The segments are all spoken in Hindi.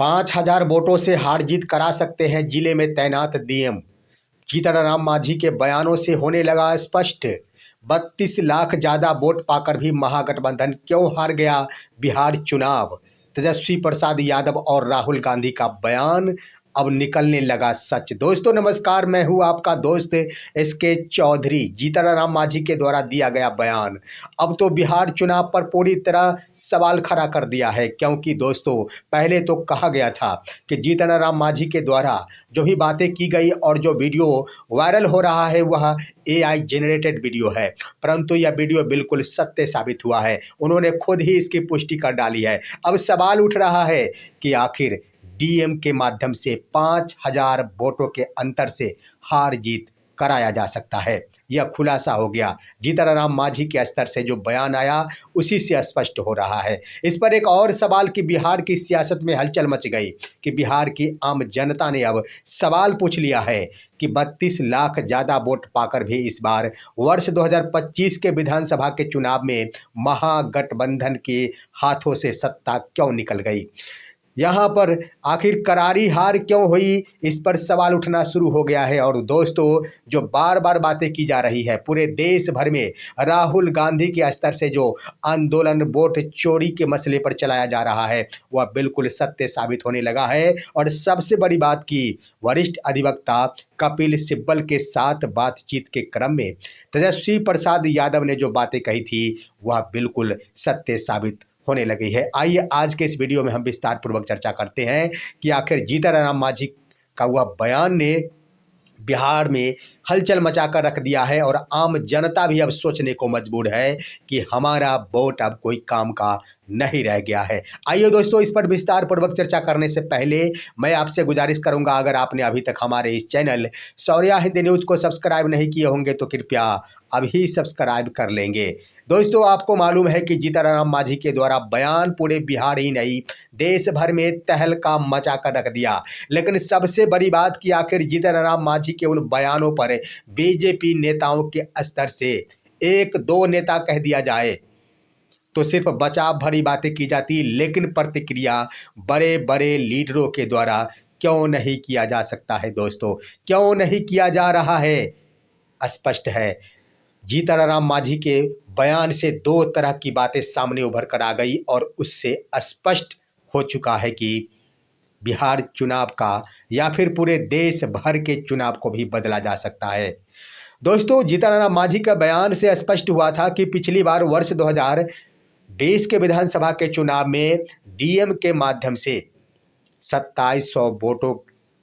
5,000 वोटों से हार जीत करा सकते हैं जिले में तैनात डीएम। जीतनराम मांझी के बयानों से होने लगा स्पष्ट। 32 लाख ज्यादा वोट पाकर भी महागठबंधन क्यों हार गया बिहार चुनाव। तेजस्वी प्रसाद यादव और राहुल गांधी का बयान अब निकलने लगा सच। दोस्तों नमस्कार, मैं हूं आपका दोस्त एसके चौधरी। जीतनराम मांझी के द्वारा दिया गया बयान अब तो बिहार चुनाव पर पूरी तरह सवाल खड़ा कर दिया है, क्योंकि दोस्तों पहले तो कहा गया था कि जीतनराम मांझी के द्वारा जो भी बातें की गई और जो वीडियो वायरल हो रहा है वह एआई जेनरेटेड वीडियो है, परंतु यह वीडियो बिल्कुल सत्य साबित हुआ है। उन्होंने खुद ही इसकी पुष्टि कर डाली है। अब सवाल उठ रहा है कि आखिर डीएम के माध्यम से 5,000 वोटों के अंतर से हार जीत कराया जा सकता है। यह खुलासा हो गया। जीतनराम मांझी के स्तर से जो बयान आया उसी से स्पष्ट हो रहा है। इस पर एक और सवाल कि बिहार की सियासत में हलचल मच गई कि बिहार की आम जनता ने अब सवाल पूछ लिया है कि 32 लाख ज़्यादा वोट पाकर भी इस बार वर्ष 2025 के विधानसभा के चुनाव में महागठबंधन के हाथों से सत्ता क्यों निकल गई। यहाँ पर आखिर करारी हार क्यों हुई, इस पर सवाल उठना शुरू हो गया है। और दोस्तों जो बार बार बातें की जा रही है पूरे देश भर में, राहुल गांधी के स्तर से जो आंदोलन वोट चोरी के मसले पर चलाया जा रहा है वह बिल्कुल सत्य साबित होने लगा है। और सबसे बड़ी बात की वरिष्ठ अधिवक्ता कपिल सिब्बल के साथ बातचीत के क्रम में तेजस्वी प्रसाद यादव ने जो बातें कही थी वह बिल्कुल सत्य साबित होने लगी है। आइए आज के इस वीडियो में हम विस्तार पूर्वक चर्चा करते हैं कि आखिर जीतनराम मांझी का हुआ बयान ने बिहार में हलचल मचाकर रख दिया है और आम जनता भी अब सोचने को मजबूर है कि हमारा वोट अब कोई काम का नहीं रह गया है। आइए दोस्तों इस पर विस्तार पूर्वक चर्चा करने से पहले मैं आपसे गुजारिश करूंगा, अगर आपने अभी तक हमारे इस चैनल शौर्या हिंदी न्यूज को सब्सक्राइब नहीं किए होंगे तो कृपया अभी सब्सक्राइब कर लेंगे। दोस्तों आपको मालूम है कि जीतनराम मांझी के द्वारा बयान पूरे बिहार ही नहीं देश भर में तहलका मचा कर रख दिया। लेकिन सबसे बड़ी बात कि आखिर जीतनराम मांझी के उन बयानों पर बीजेपी नेताओं के स्तर से एक दो नेता कह दिया जाए तो सिर्फ बचाव भरी बातें की जाती, लेकिन प्रतिक्रिया बड़े बड़े लीडरों के द्वारा क्यों नहीं किया जा सकता है। दोस्तों क्यों नहीं किया जा रहा है स्पष्ट है। जीतनराम मांझी के बयान से दो तरह की बातें सामने उभर कर आ गई और उससे स्पष्ट हो चुका है कि बिहार चुनाव का या फिर पूरे देश भर के चुनाव को भी बदला जा सकता है। दोस्तों जीतनराम मांझी का बयान से स्पष्ट हुआ था कि पिछली बार वर्ष 2020 के विधानसभा के चुनाव में डीएम के माध्यम से 2700 वोटों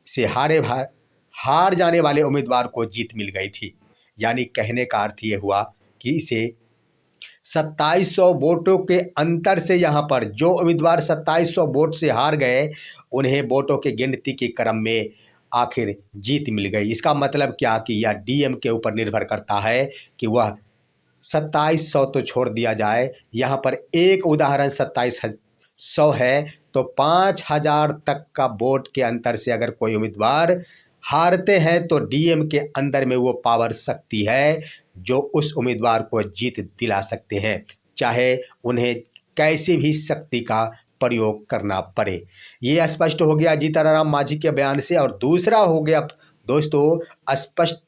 से हार जाने वाले उम्मीदवार को जीत मिल गई थी। यानी कहने का अर्थ ये हुआ कि इसे 2700 वोटों के अंतर से यहाँ पर जो उम्मीदवार 2700 वोट से हार गए उन्हें वोटों की गिनती के क्रम में आखिर जीत मिल गई। इसका मतलब क्या कि यह डीएम के ऊपर निर्भर करता है कि वह 2700 तो छोड़ दिया जाए, यहाँ पर एक उदाहरण 2700 है तो 5,000 तक का वोट के अंतर से अगर कोई उम्मीदवार हारते हैं तो डीएम के अंदर में वो पावर शक्ति है जो उस उम्मीदवार को जीत दिला सकते हैं, चाहे उन्हें कैसी भी शक्ति का प्रयोग करना पड़े। ये स्पष्ट हो गया जीतनराम मांझी के बयान से। और दूसरा हो गया दोस्तों स्पष्ट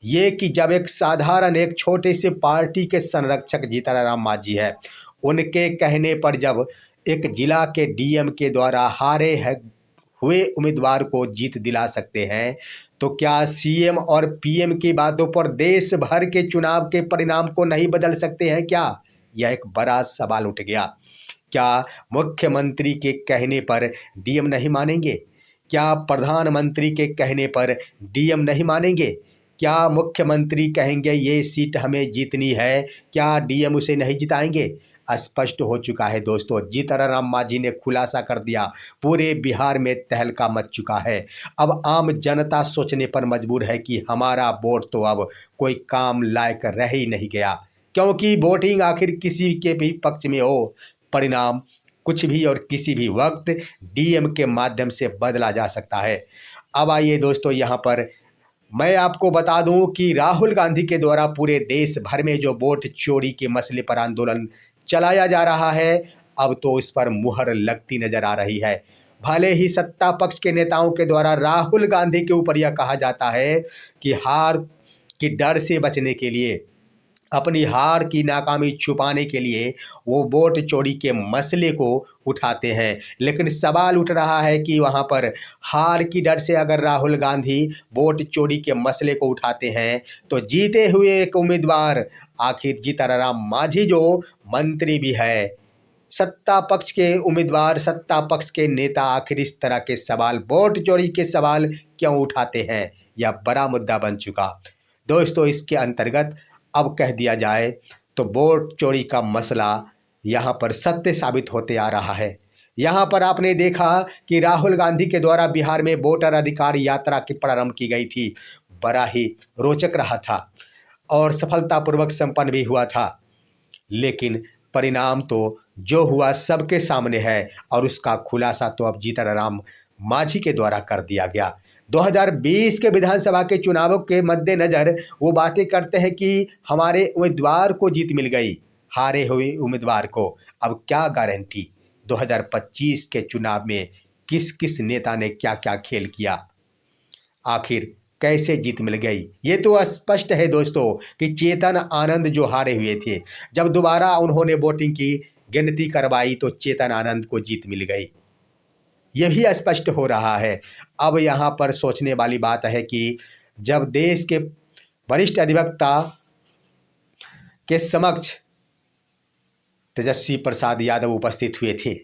ये कि जब एक साधारण एक छोटे से पार्टी के संरक्षक जीतनराम मांझी है, उनके कहने पर जब एक जिला के डीएम के द्वारा हारे हुए उम्मीदवार को जीत दिला सकते हैं तो क्या सीएम और पीएम की बातों पर देश भर के चुनाव के परिणाम को नहीं बदल सकते हैं क्या? यह एक बड़ा सवाल उठ गया। क्या मुख्यमंत्री के कहने पर डीएम नहीं मानेंगे? क्या प्रधानमंत्री के कहने पर डीएम नहीं मानेंगे? क्या मुख्यमंत्री कहेंगे ये सीट हमें जीतनी है, क्या डीएम उसे नहीं जिताएंगे? स्पष्ट हो चुका है दोस्तों। जीतनराम मांझी ने खुलासा कर दिया, पूरे बिहार में तहलका मच चुका है। अब आम जनता सोचने पर मजबूर है कि हमारा वोट तो अब कोई काम लायक रह ही नहीं गया, क्योंकि वोटिंग आखिर किसी के भी पक्ष में हो, परिणाम कुछ भी और किसी भी वक्त डीएम के माध्यम से बदला जा सकता है। अब आइए दोस्तों यहाँ पर मैं आपको बता दूं कि राहुल गांधी के द्वारा पूरे देश भर में जो वोट चोरी के मसले पर आंदोलन चलाया जा रहा है अब तो इस पर मुहर लगती नजर आ रही है। भले ही सत्ता पक्ष के नेताओं के द्वारा राहुल गांधी के ऊपर यह कहा जाता है कि हार की डर से बचने के लिए, अपनी हार की नाकामी छुपाने के लिए वो वोट चोरी के मसले को उठाते हैं, लेकिन सवाल उठ रहा है कि वहाँ पर हार की डर से अगर राहुल गांधी वोट चोरी के मसले को उठाते हैं तो जीते हुए एक उम्मीदवार आखिर जीतनराम मांझी जो मंत्री भी है, सत्ता पक्ष के उम्मीदवार, सत्ता पक्ष के नेता आखिर इस तरह के सवाल, वोट चोरी के सवाल क्यों उठाते हैं, यह बड़ा मुद्दा बन चुका। दोस्तों, इसके अंतर्गत अब कह दिया जाए तो वोट चोरी का मसला यहाँ पर सत्य साबित होते आ रहा है। यहाँ पर आपने देखा कि राहुल गांधी के द्वारा बिहार में वोटर अधिकार यात्रा की प्रारंभ की गई थी, बड़ा ही रोचक रहा था और सफलतापूर्वक संपन्न भी हुआ था, लेकिन परिणाम तो जो हुआ सबके सामने है और उसका खुलासा तो अब जीतनराम मांझी के द्वारा कर दिया गया। 2020 के विधानसभा के चुनावों के मद्देनज़र वो बातें करते हैं कि हमारे उम्मीदवार को जीत मिल गई, हारे हुए उम्मीदवार को। अब क्या गारंटी 2025 के चुनाव में किस किस नेता ने क्या क्या खेल किया, आखिर कैसे जीत मिल गई। ये तो स्पष्ट है दोस्तों कि चेतन आनंद जो हारे हुए थे, जब दोबारा उन्होंने वोटिंग की गिनती करवाई तो चेतन आनंद को जीत मिल गई, यह भी स्पष्ट हो रहा है। अब यहाँ पर सोचने वाली बात है कि जब देश के वरिष्ठ अधिवक्ता के समक्ष तेजस्वी प्रसाद यादव उपस्थित हुए थे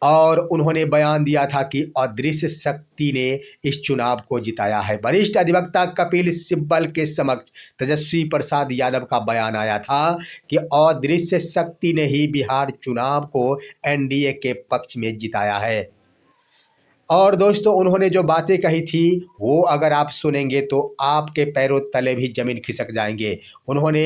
और उन्होंने बयान दिया था कि अदृश्य शक्ति ने इस चुनाव को जिताया है। वरिष्ठ अधिवक्ता कपिल सिब्बल के समक्ष तेजस्वी प्रसाद यादव का बयान आया था कि अदृश्य शक्ति ने ही बिहार चुनाव को एनडीए के पक्ष में जिताया है। और दोस्तों, उन्होंने जो बातें कही थी वो अगर आप सुनेंगे तो आपके पैरों तले भी जमीन खिसक जाएंगे। उन्होंने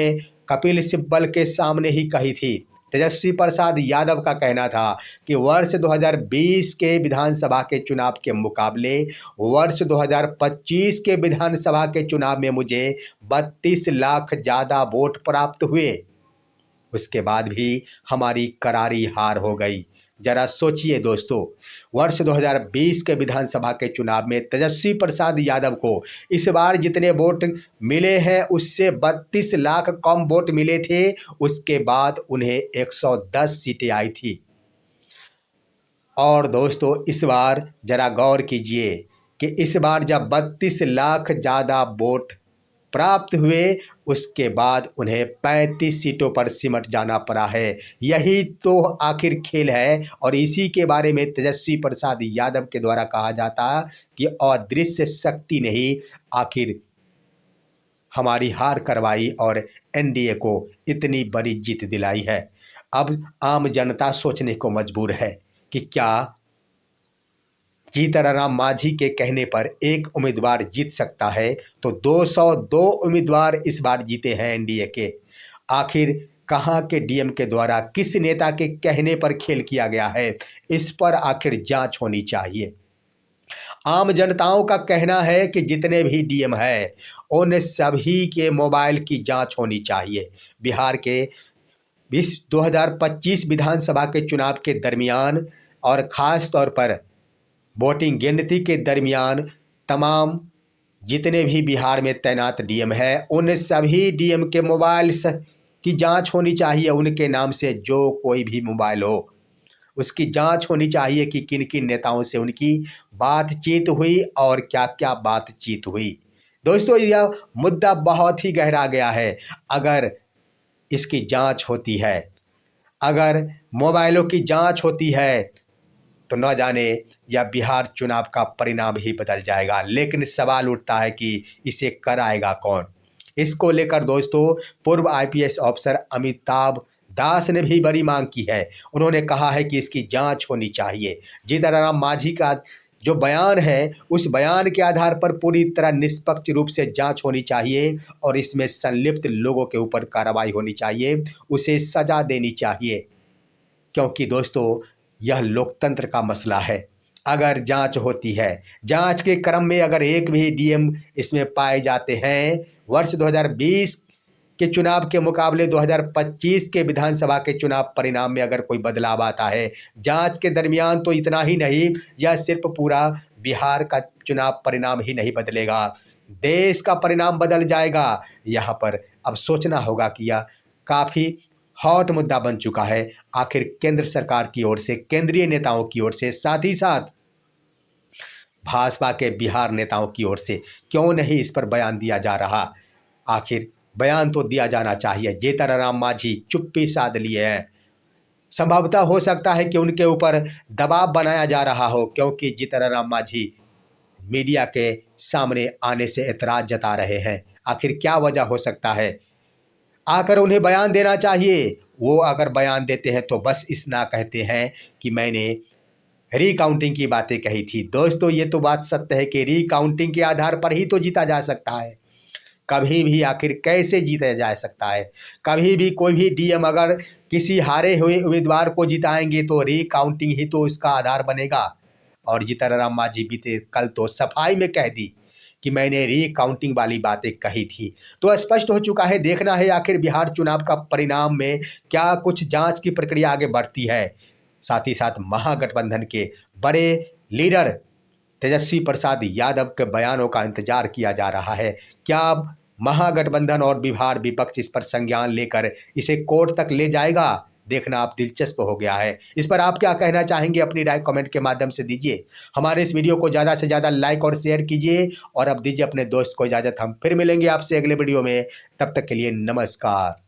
कपिल सिब्बल के सामने ही कही थी। तेजस्वी प्रसाद यादव का कहना था कि वर्ष 2020 के विधानसभा के चुनाव के मुकाबले वर्ष 2025 के विधानसभा के चुनाव में मुझे 32 लाख ज़्यादा वोट प्राप्त हुए, उसके बाद भी हमारी करारी हार हो गई। जरा सोचिए दोस्तों, वर्ष 2020 के विधानसभा के चुनाव में तेजस्वी प्रसाद यादव को इस बार जितने वोट मिले हैं उससे 32 लाख कम वोट मिले थे, उसके बाद उन्हें 110 सीटें आई थी। और दोस्तों, इस बार जरा गौर कीजिए कि इस बार जब 32 लाख ज़्यादा वोट प्राप्त हुए उसके बाद उन्हें 35 सीटों पर सिमट जाना पड़ा है। यही तो आखिर खेल है और इसी के बारे में तेजस्वी प्रसाद यादव के द्वारा कहा जाता कि अदृश्य शक्ति ने ही आखिर हमारी हार करवाई और एनडीए को इतनी बड़ी जीत दिलाई है। अब आम जनता सोचने को मजबूर है कि क्या जीतनराम मांझी के कहने पर एक उम्मीदवार जीत सकता है तो 202 उम्मीदवार इस बार जीते हैं एनडीए के। आखिर कहां के डीएम के द्वारा किस नेता के कहने पर खेल किया गया है, इस पर आखिर जांच होनी चाहिए। आम जनताओं का कहना है कि जितने भी डीएम है उन सभी के मोबाइल की जांच होनी चाहिए। बिहार के 2025 विधानसभा के चुनाव के दरमियान और ख़ास तौर पर वोटिंग गिनती के दरमियान तमाम जितने भी बिहार में तैनात डीएम है उन सभी डीएम के मोबाइल की जांच होनी चाहिए। उनके नाम से जो कोई भी मोबाइल हो उसकी जांच होनी चाहिए कि किन किन नेताओं से उनकी बातचीत हुई और क्या क्या बातचीत हुई। दोस्तों, यह मुद्दा बहुत ही गहरा गया है। अगर इसकी जांच होती है, अगर मोबाइलों की जांच होती है तो न जाने या बिहार चुनाव का परिणाम ही बदल जाएगा। लेकिन सवाल उठता है कि इसे कराएगा कौन। इसको लेकर दोस्तों पूर्व आईपीएस ऑफिसर अमिताभ दास ने भी बड़ी मांग की है। उन्होंने कहा है कि इसकी जांच होनी चाहिए। जीतनराम मांझी का जो बयान है उस बयान के आधार पर पूरी तरह निष्पक्ष रूप से जांच होनी चाहिए और इसमें संलिप्त लोगों के ऊपर कार्रवाई होनी चाहिए, उसे सजा देनी चाहिए, क्योंकि दोस्तों यह लोकतंत्र का मसला है। अगर जांच होती है, जांच के क्रम में अगर एक भी डीएम इसमें पाए जाते हैं वर्ष 2020 के चुनाव के मुकाबले 2025 के विधानसभा के चुनाव परिणाम में अगर कोई बदलाव आता है जांच के दरमियान, तो इतना ही नहीं, यह सिर्फ पूरा बिहार का चुनाव परिणाम ही नहीं बदलेगा, देश का परिणाम बदल जाएगा। यहाँ पर अब सोचना होगा कि यह काफ़ी हॉट मुद्दा बन चुका है। आखिर केंद्र सरकार की ओर से, केंद्रीय नेताओं की ओर से, साथ ही साथ भाजपा के बिहार नेताओं की ओर से क्यों नहीं इस पर बयान दिया जा रहा? आखिर बयान तो दिया जाना चाहिए। जीतन मांझी चुप्पी साध लिए हैं। संभवतः हो सकता है कि उनके ऊपर दबाव बनाया जा रहा हो, क्योंकि जीतन मांझी मीडिया के सामने आने से एतराज जता रहे हैं। आखिर क्या वजह हो सकता है? आकर उन्हें बयान देना चाहिए। वो अगर बयान देते हैं तो बस इतना कहते हैं कि मैंने रीकाउंटिंग की बातें कही थी। दोस्तों, ये तो बात सत्य है कि रीकाउंटिंग के आधार पर ही तो जीता जा सकता है। कभी भी आखिर कैसे जीता जा सकता है? कभी भी कोई भी डीएम अगर किसी हारे हुए उम्मीदवार को जिताएंगे तो रीकाउंटिंग ही तो इसका आधार बनेगा। और जीतन मांझी बीते कल तो सफाई में कह दी कि मैंने रीकाउंटिंग वाली बातें कही थी। तो स्पष्ट हो चुका है, देखना है आखिर बिहार चुनाव का परिणाम में क्या कुछ जांच की प्रक्रिया आगे बढ़ती है। साथ ही साथ महागठबंधन के बड़े लीडर तेजस्वी प्रसाद यादव के बयानों का इंतजार किया जा रहा है। क्या अब महागठबंधन और बिहार विपक्ष इस पर संज्ञान लेकर इसे कोर्ट तक ले जाएगा? देखना अब दिलचस्प हो गया है। इस पर आप क्या कहना चाहेंगे? अपनी राय कमेंट के माध्यम से दीजिए। हमारे इस वीडियो को ज़्यादा से ज़्यादा लाइक और शेयर कीजिए और अब दीजिए अपने दोस्त को इजाज़त। हम फिर मिलेंगे आपसे अगले वीडियो में। तब तक के लिए नमस्कार।